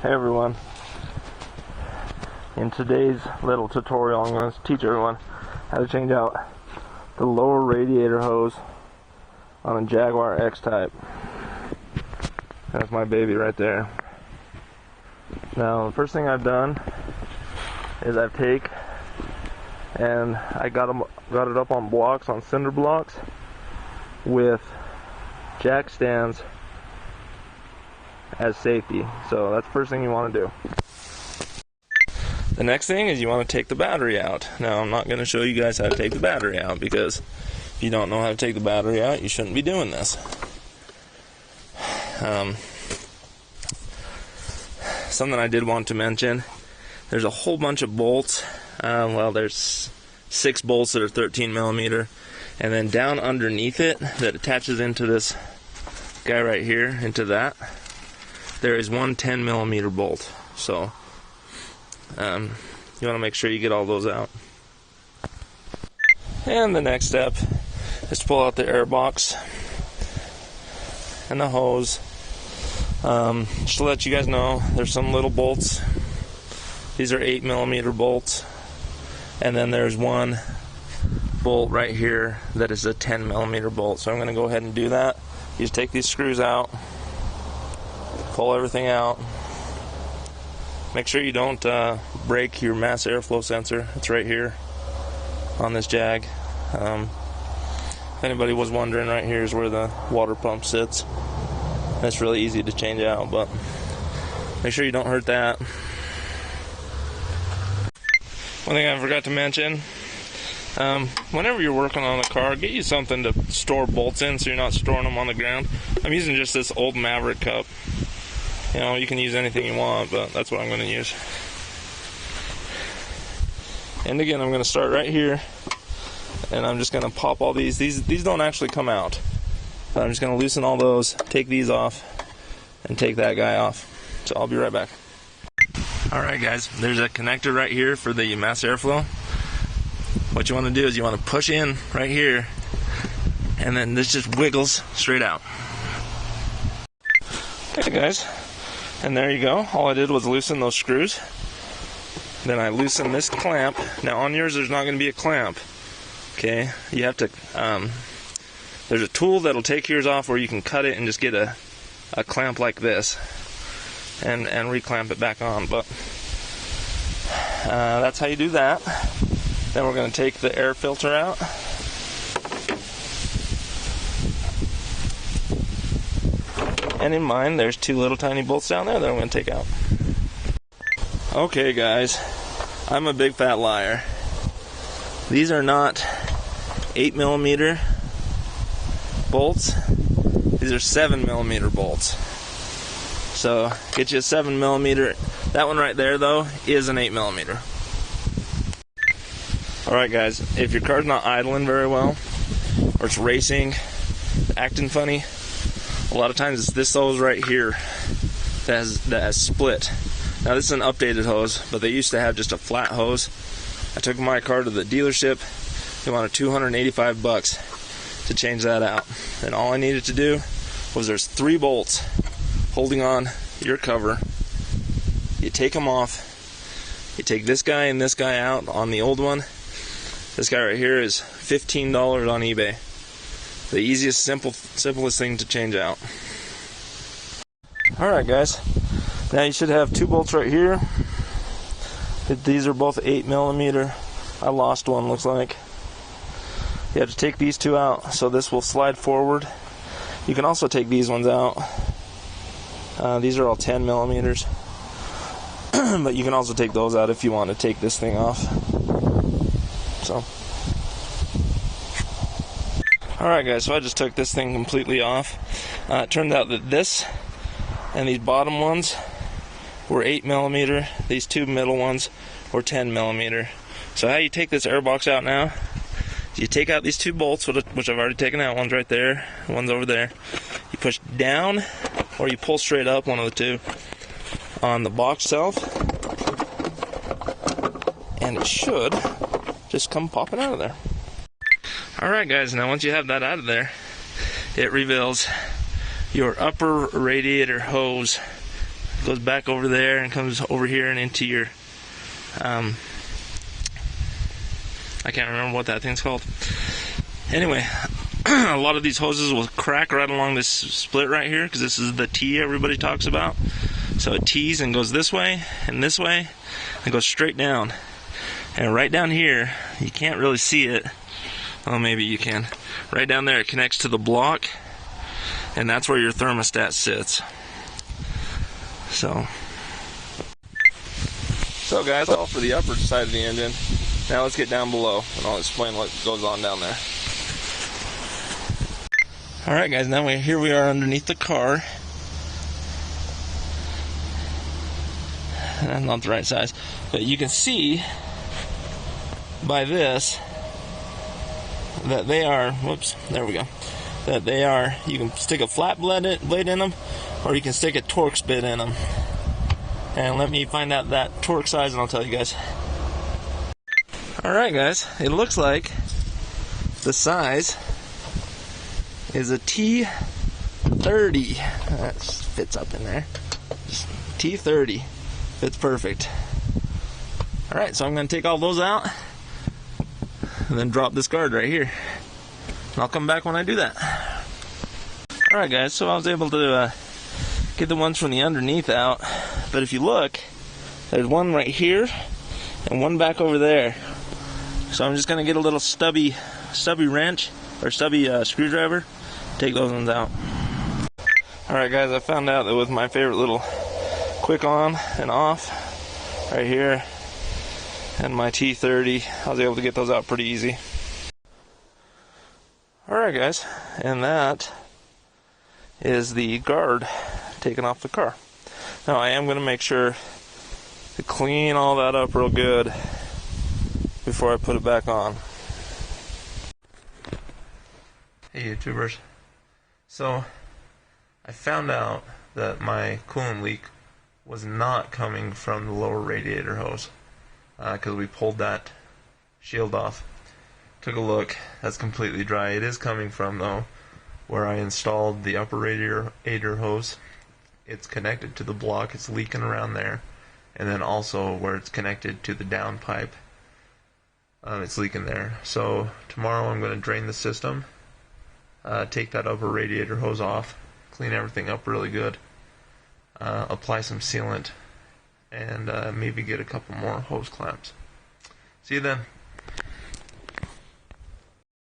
Hey everyone, in today's little tutorial I'm going to teach everyone how to change out the lower radiator hose on a Jaguar X type. That's my baby right there. Now the first thing I've done is I've taken and I got it up on blocks, on cinder blocks with jack stands as safety. So that's the first thing you want to do. The next thing is you want to take the battery out. Now I'm not going to show you guys how to take the battery out, because if you don't know how to take the battery out, you shouldn't be doing this. Something I did want to mention, there's a whole bunch of bolts. Well, there's 6 bolts that are 13 millimeter, and then down underneath it that attaches into this guy right here, into that, there is one 10 millimeter bolt. So you want to make sure you get all those out. And the next step is to pull out the air box and the hose. Just to let you guys know, there's some little bolts. These are 8 millimeter bolts, and then there's one bolt right here that is a 10 millimeter bolt. So I'm going to go ahead and do that. You just take these screws out, pull everything out. Make sure you don't break your mass airflow sensor. It's right here on this Jag. If anybody was wondering, right here is where the water pump sits. That's really easy to change out, but make sure you don't hurt that. One thing I forgot to mention, whenever you're working on a car, get you something to store bolts in so you're not storing them on the ground. I'm using just this old Maverick cup. You know, you can use anything you want, but that's what I'm going to use. And again, I'm going to start right here, and I'm just going to pop all these. These don't actually come out. But I'm just going to loosen all those, take these off, and take that guy off. So I'll be right back. Alright guys, there's a connector right here for the mass airflow. What you want to do is you want to push in right here, and then this just wiggles straight out. Okay guys, and there you go. All I did was loosen those screws. Then I loosened this clamp. Now on yours there's not going to be a clamp. Okay, you have to, there's a tool that'll take yours off where you can cut it and just get a clamp like this and reclamp it back on. But that's how you do that. Then we're going to take the air filter out. And in mine, there's 2 little tiny bolts down there that I'm going to take out. Okay guys, I'm a big fat liar. These are not 8 millimeter bolts. These are 7 millimeter bolts. So get you a 7 millimeter. That one right there though is an 8 millimeter. Alright guys, if your car's not idling very well, or it's racing, acting funny, a lot of times it's this hose right here that has split. Now this is an updated hose, but they used to have just a flat hose. I took my car to the dealership. They wanted $285 to change that out. And all I needed to do was, there's 3 bolts holding on your cover. You take them off. You take this guy and this guy out on the old one. This guy right here is $15 on eBay. The easiest, simplest thing to change out. Alright guys, now you should have 2 bolts right here. These are both 8 millimeter. I lost one, looks like. You have to take these 2 out so this will slide forward. You can also take these ones out. These are all 10 millimeters. But you can also take those out if you want to take this thing off. So, alright guys, so I just took this thing completely off. It turned out that this and these bottom ones were 8 millimeter. These 2 middle ones were 10 millimeter. So how you take this air box out now, you take out these 2 bolts, which I've already taken out. One's right there, one's over there. You push down, or you pull straight up, one of the 2, on the box itself, and it should just come popping out of there. Alright guys, now once you have that out of there, it reveals your upper radiator hose goes back over there and comes over here and into your, I can't remember what that thing's called. Anyway, a lot of these hoses will crack right along this split right here, because this is the T everybody talks about. So it tees and goes this way, and goes straight down. And right down here, you can't really see it. Well, maybe you can. Right down there, it connects to the block, and that's where your thermostat sits. So guys, all for the upper side of the engine. Now let's get down below, and I'll explain what goes on down there. Alright guys, now here we are underneath the car. That's not the right size, but you can see by this that they are, that they are, you can stick a flat blade in them, or you can stick a Torx bit in them. And let me find out that Torx size and I'll tell you guys. Alright guys, it looks like the size is a T30. That fits up in there. T30. Fits perfect. Alright, so I'm going to take all those out and then drop this guard right here. And I'll come back when I do that. Alright guys, so I was able to get the ones from the underneath out. But if you look, there's one right here and one back over there. So I'm just going to get a little stubby wrench or stubby screwdriver, take those ones out. Alright guys, I found out that with my favorite little quick on and off right here and my T30, I was able to get those out pretty easy. Alright guys, and that is the guard taken off the car. Now I am going to make sure to clean all that up real good before I put it back on. Hey YouTubers, so I found out that my coolant leak was not coming from the lower radiator hose, because we pulled that shield off. Took a look, that's completely dry. It is coming from, though, where I installed the upper radiator hose. It's connected to the block, it's leaking around there, and then also where it's connected to the down pipe, it's leaking there. So tomorrow I'm going to drain the system, take that upper radiator hose off, clean everything up really good, apply some sealant, and maybe get a couple more hose clamps. See you then.